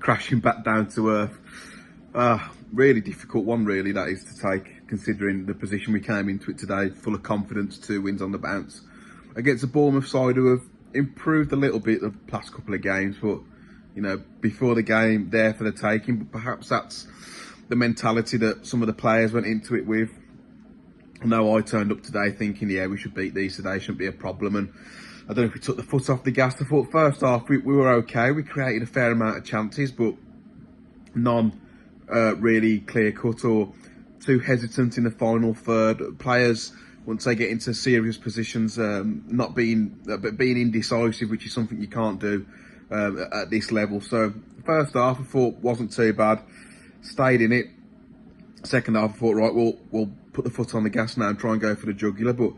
crashing back down to earth. Really difficult one, really, that is to take, considering the position we came into it today, full of confidence, 2 wins on the bounce. Against a Bournemouth side who have improved a little bit the past couple of games, but, before the game, there for the taking. But perhaps that's the mentality that some of the players went into it with. I know I turned up today thinking, yeah, we should beat these today, shouldn't be a problem. And I don't know if we took the foot off the gas. I thought first half we were okay. We created a fair amount of chances, but none really clear cut or too hesitant in the final third. Players, once they get into serious positions, not being indecisive, which is something you can't do at this level. So first half I thought wasn't too bad. Stayed in it. Second half I thought, right, we'll put the foot on the gas now and try and go for the jugular. But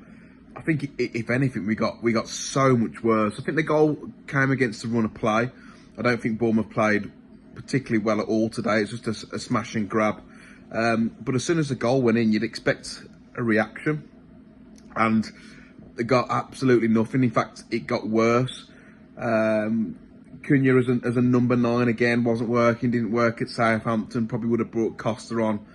I think if anything we got so much worse. I think the goal came against the run of play. I don't think Bournemouth played particularly well at all today. It's just a smash and grab. But as soon as the goal went in, you'd expect a reaction, and it got absolutely nothing. In fact, it got worse. Cunha as a number 9 again wasn't working. Didn't work at Southampton. Probably would have brought Costa on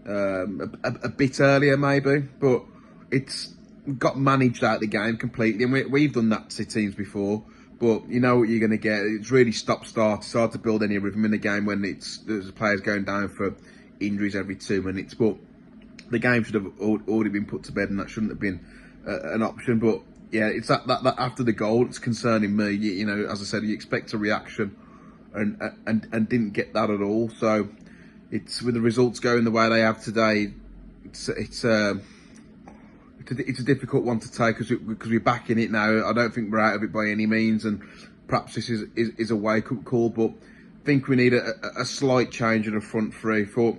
a bit earlier, maybe. But it's got managed out of the game completely, and we've done that to teams before. But you know what you're going to get. It's really stop-start. It's hard to build any rhythm in the game when there's players going down for injuries every 2 minutes. But the game should have already been put to bed, and that shouldn't have been an option. But yeah, it's that after the goal, it's concerning me. As I said, you expect a reaction, and didn't get that at all. So it's with the results going the way they have today. It's a difficult one to take because we're back in it now. I don't think we're out of it by any means, and perhaps this is a wake-up call. But I think we need a slight change in the front three. For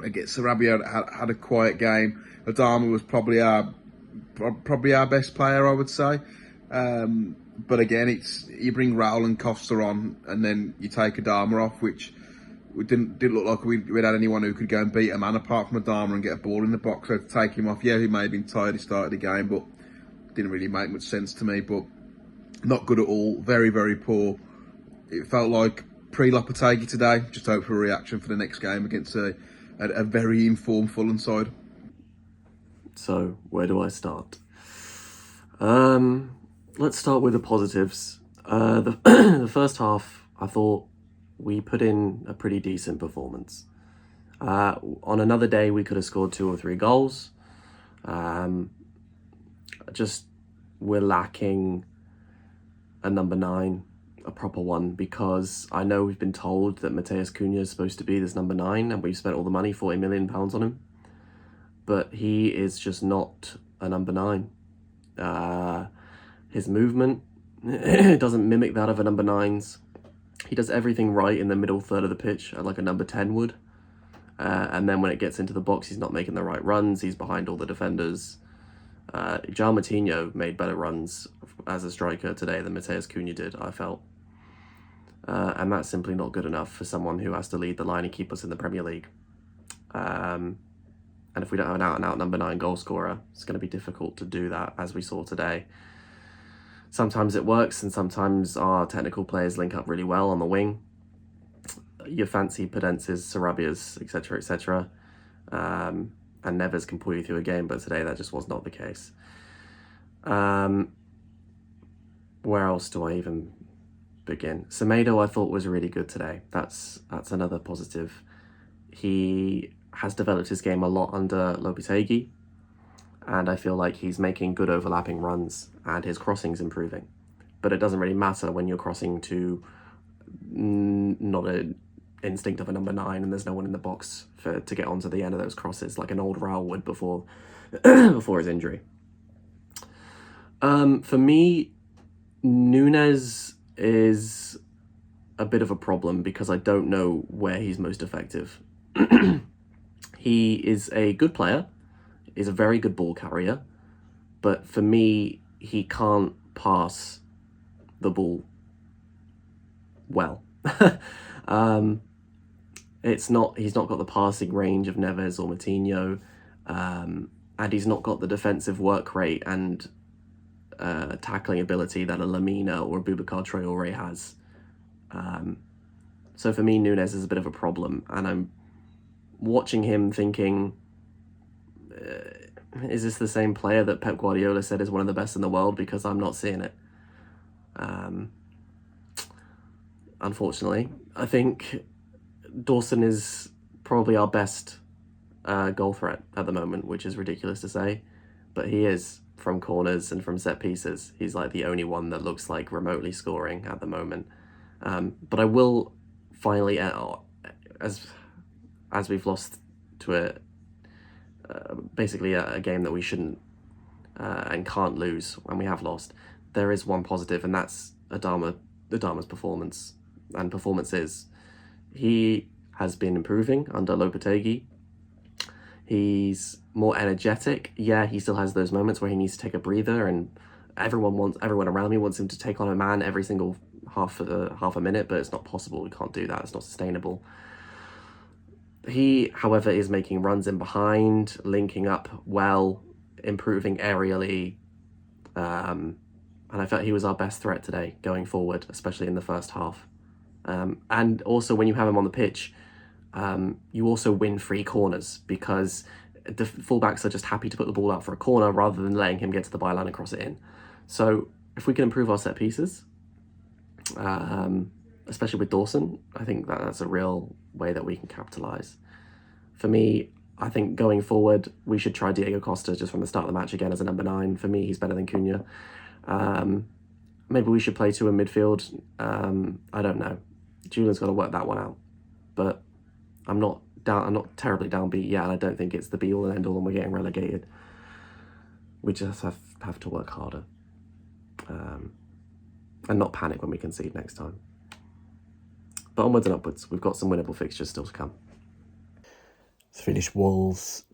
against Sarabia had a quiet game. Adama was probably our best player, I would say. But again, you bring Raul and Costa on, and then you take Adama off, which we didn't look like we'd had anyone who could go and beat a man apart from Adama and get a ball in the box. So to take him off, yeah, he may have been tired. He started the game, but didn't really make much sense to me. But not good at all. Very, very poor. It felt like pre-Lopetegui today. Just hope for a reaction for the next game against a very informed Fulham side. So where do I start? Let's start with the positives. The first half, I thought we put in a pretty decent performance. On another day, we could have scored 2 or 3 goals. Just we're lacking a number 9, a proper one, because I know we've been told that Matheus Cunha is supposed to be this number 9, and we've spent all the money, £40 million on him. But he is just not a number 9. His movement doesn't mimic that of a number 9's. He does everything right in the middle third of the pitch, like a number 10 would. And then when it gets into the box, he's not making the right runs. He's behind all the defenders. João Moutinho made better runs as a striker today than Matheus Cunha did, I felt. And that's simply not good enough for someone who has to lead the line and keep us in the Premier League. And if we don't have an out-and-out number 9 goal scorer, it's going to be difficult to do that, as we saw today. Sometimes it works, and sometimes our technical players link up really well on the wing. Your fancy Podences, Sarabias, etc., etc. And Neves can pull you through a game, but today that just was not the case. Where else do I even begin? Semedo, I thought, was really good today. That's another positive. He has developed his game a lot under Lopetegui, and I feel like he's making good overlapping runs, and his crossing's improving. But it doesn't really matter when you're crossing to not an instinct of a number 9, and there's no one in the box to get onto the end of those crosses, like an old Raul would before his injury. For me, Nunes is a bit of a problem because I don't know where he's most effective. He is a good player, is a very good ball carrier, but for me, he can't pass the ball well. He's not got the passing range of Neves or Moutinho, and he's not got the defensive work rate and tackling ability that a Lamina or a Boubacar Traoré has. So for me, Nunes is a bit of a problem, and I'm watching him thinking, is this the same player that Pep Guardiola said is one of the best in the world? Because I'm not seeing it. Unfortunately, I think Dawson is probably our best goal threat at the moment, which is ridiculous to say, but he is from corners and from set pieces. He's like the only one that looks like remotely scoring at the moment. But I will finally, as we've lost to basically a game that we shouldn't and can't lose, and we have lost, there is one positive, and that's Adama's performance and performances. He has been improving under Lopetegui. He's more energetic. Yeah, he still has those moments where he needs to take a breather, and everyone around me wants him to take on a man every single half a minute, but it's not possible. We can't do that. It's not sustainable. He, however, is making runs in behind, linking up well, improving aerially, and I felt he was our best threat today going forward, especially in the first half. And also when you have him on the pitch, you also win free corners because the fullbacks are just happy to put the ball out for a corner rather than letting him get to the byline and cross it in. So if we can improve our set pieces, especially with Dawson, I think that's a real way that we can capitalise. For me, I think going forward, we should try Diego Costa just from the start of the match again as a number 9. For me, he's better than Cunha. Maybe we should play 2 in midfield. I don't know. Julian's got to work that one out. But I'm not terribly downbeat yet, and I don't think it's the be-all and end-all and we're getting relegated. We just have to work harder. And not panic when we concede next time. But onwards and upwards. We've got some winnable fixtures still to come. It's finished Wolves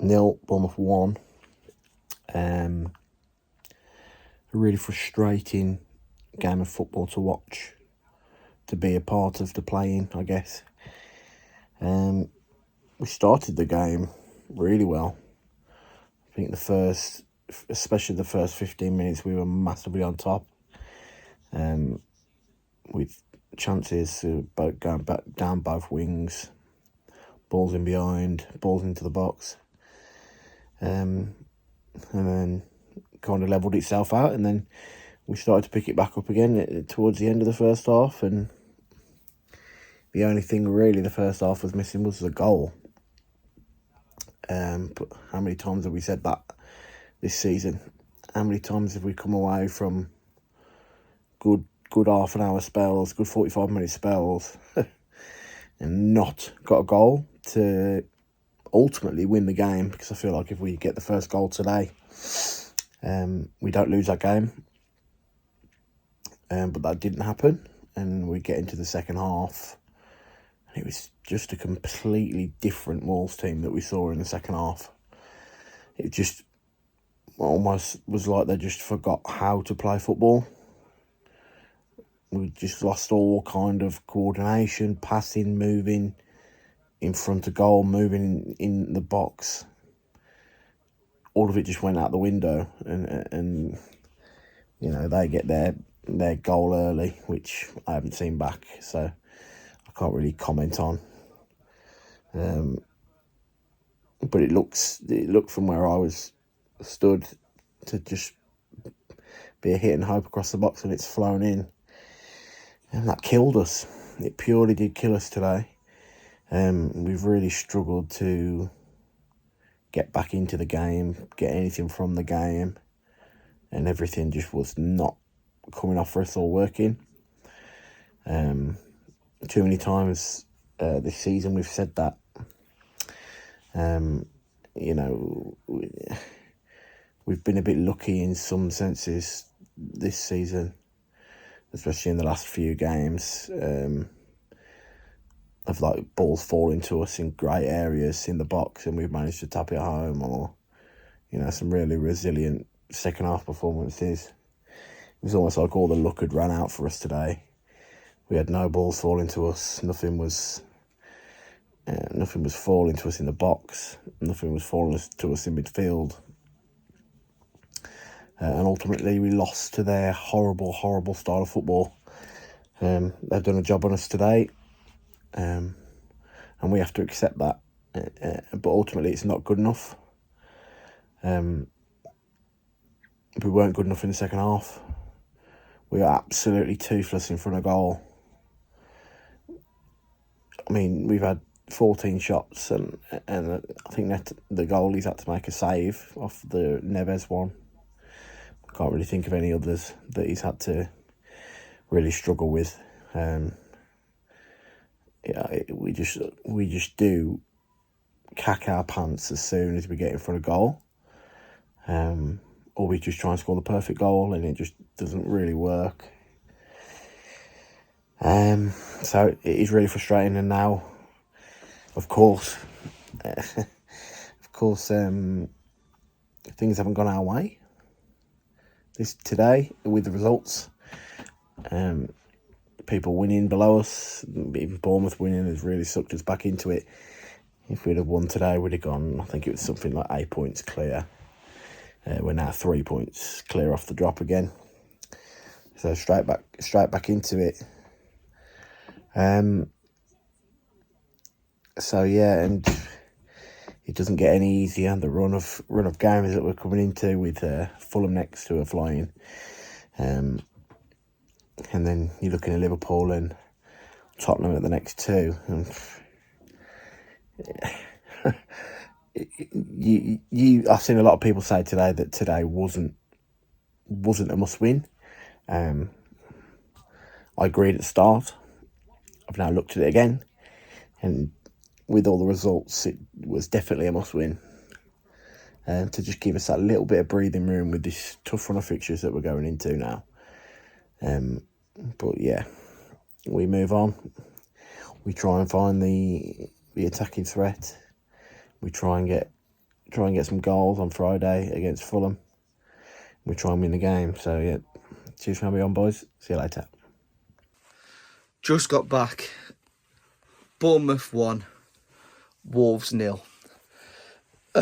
0, Bournemouth 1. A really frustrating game of football to watch, to be a part of the playing, I guess. We started the game really well. I think especially the first 15 minutes, we were massively on top. With chances going back down both wings, balls in behind, balls into the box. And then kind of levelled itself out, and then we started to pick it back up again towards the end of the first half, and the only thing really the first half was missing was the goal. But how many times have we said that this season? How many times have we come away from good half an hour spells, good 45-minute spells, and not got a goal to ultimately win the game? Because I feel like if we get the first goal today, we don't lose that game. But that didn't happen, and we get into the second half, and it was just a completely different Wolves team that we saw in the second half. It just almost was like they just forgot how to play football. We just lost all kind of coordination, passing, moving in front of goal, moving in the box. All of it just went out the window, and you know, they get their goal early, which I haven't seen back, so I can't really comment on. But it looked from where I was stood to just be a hit and hope across the box, and it's flown in, and that killed us. It purely did kill us today. We've really struggled to get back into the game, get anything from the game, and everything just was not coming off for us or working. Too many times this season we've said that. You know, we've been a bit lucky in some senses this season, especially in the last few games, of like balls falling to us in great areas in the box, and we've managed to tap it home, or, you know, some really resilient second half performances. It was almost like all the luck had run out for us today. We had no balls falling to us. Nothing was falling to us in the box. Nothing was falling to us in midfield. And ultimately, we lost to their horrible, horrible style of football. They've done a job on us today. and we have to accept that. But ultimately, it's not good enough. We weren't good enough in the second half. We are absolutely toothless in front of goal. I mean, we've had 14 shots, and I think that the goalie's had to make a save off the Neves one. Can't really think of any others that he's had to really struggle with. We just do cack our pants as soon as we get in front of goal, or we just try and score the perfect goal, and it just doesn't really work. So it is really frustrating, and now, of course, things haven't gone our way today with the results. People winning below us, even Bournemouth winning, has really sucked us back into it. If we'd have won today, we'd have gone, I think it was something like 8 points clear. We're now 3 points clear off the drop again. So straight back into it. So yeah, and it doesn't get any easier. The run of games that we're coming into with Fulham next, who are flying, and then you're looking at Liverpool and Tottenham at the next two. And I've seen a lot of people say today that today wasn't a must win. I agreed at the start. I've now looked at it again, and with all the results, it was definitely a must win. To just give us that little bit of breathing room with this tough run of fixtures that we're going into now. But yeah, we move on. We try and find the attacking threat. We try and get some goals on Friday against Fulham. We try and win the game. So yeah, cheers for having me on, boys. See you later. Just got back. Bournemouth 1, Wolves 0. I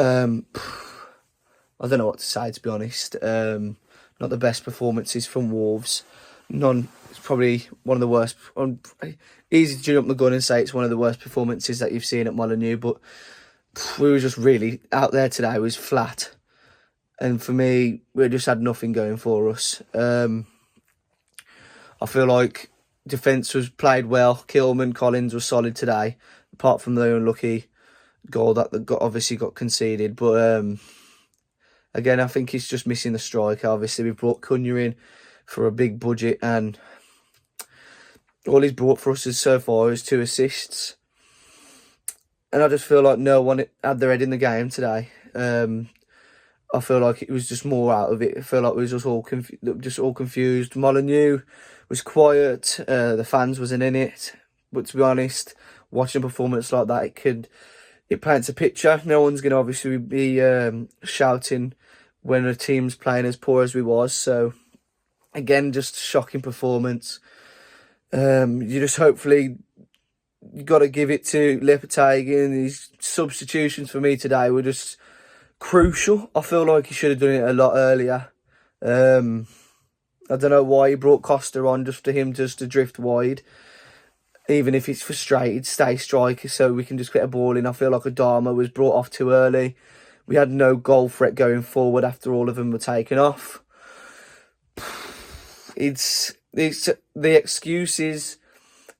don't know what to say, to be honest. Not the best performances from Wolves. None. It's probably one of the worst. Easy to jump the gun and say it's one of the worst performances that you've seen at Molineux, but we were just really out there today. It was flat, and for me, we just had nothing going for us. I feel like defence was played well. Kilman, Collins was solid today, apart from the unlucky goal that obviously got conceded. But again, I think he's just missing the striker. Obviously, we brought Cunha in for a big budget, and all he's brought for us so far is 2 assists. And I just feel like no one had their head in the game today. I feel like it was just more out of it. I feel like we was just all confused. Molineux was quiet. The fans wasn't in it. But to be honest, watching a performance like that, it paints a picture. No one's going to obviously be shouting when a team's playing as poor as we was. So again, just a shocking performance. You just hopefully, you got to give it to Lopetegui, and his substitutions for me today were just crucial. I feel like he should have done it a lot earlier. I don't know why he brought Costa on just for him just to drift wide. Even if it's frustrated, stay striker so we can just get a ball in. I feel like Adama was brought off too early. We had no goal threat going forward after all of them were taken off. It's the excuses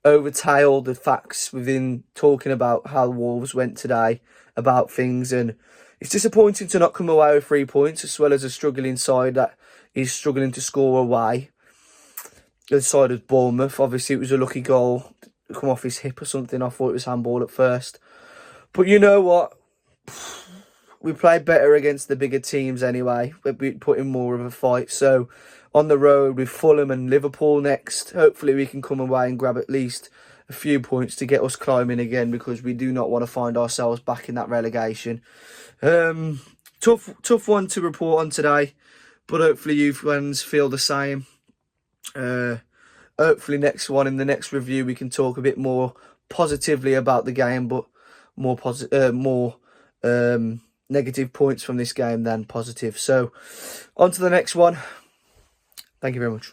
overtail the facts within talking about how Wolves went today, about things, and it's disappointing to not come away with 3 points, as well as a struggling side that is struggling to score away. The side of Bournemouth, obviously it was a lucky goal, come off his hip or something. I thought it was handball at first, but you know what? We played better against the bigger teams anyway. We put in more of a fight. So on the road with Fulham and Liverpool next, hopefully we can come away and grab at least a few points to get us climbing again, because we do not want to find ourselves back in that relegation. Tough one to report on today, but hopefully you fans feel the same. Hopefully in the next review we can talk a bit more positively about the game, but more negative points from this game than positive. So on to the next one. Thank you very much.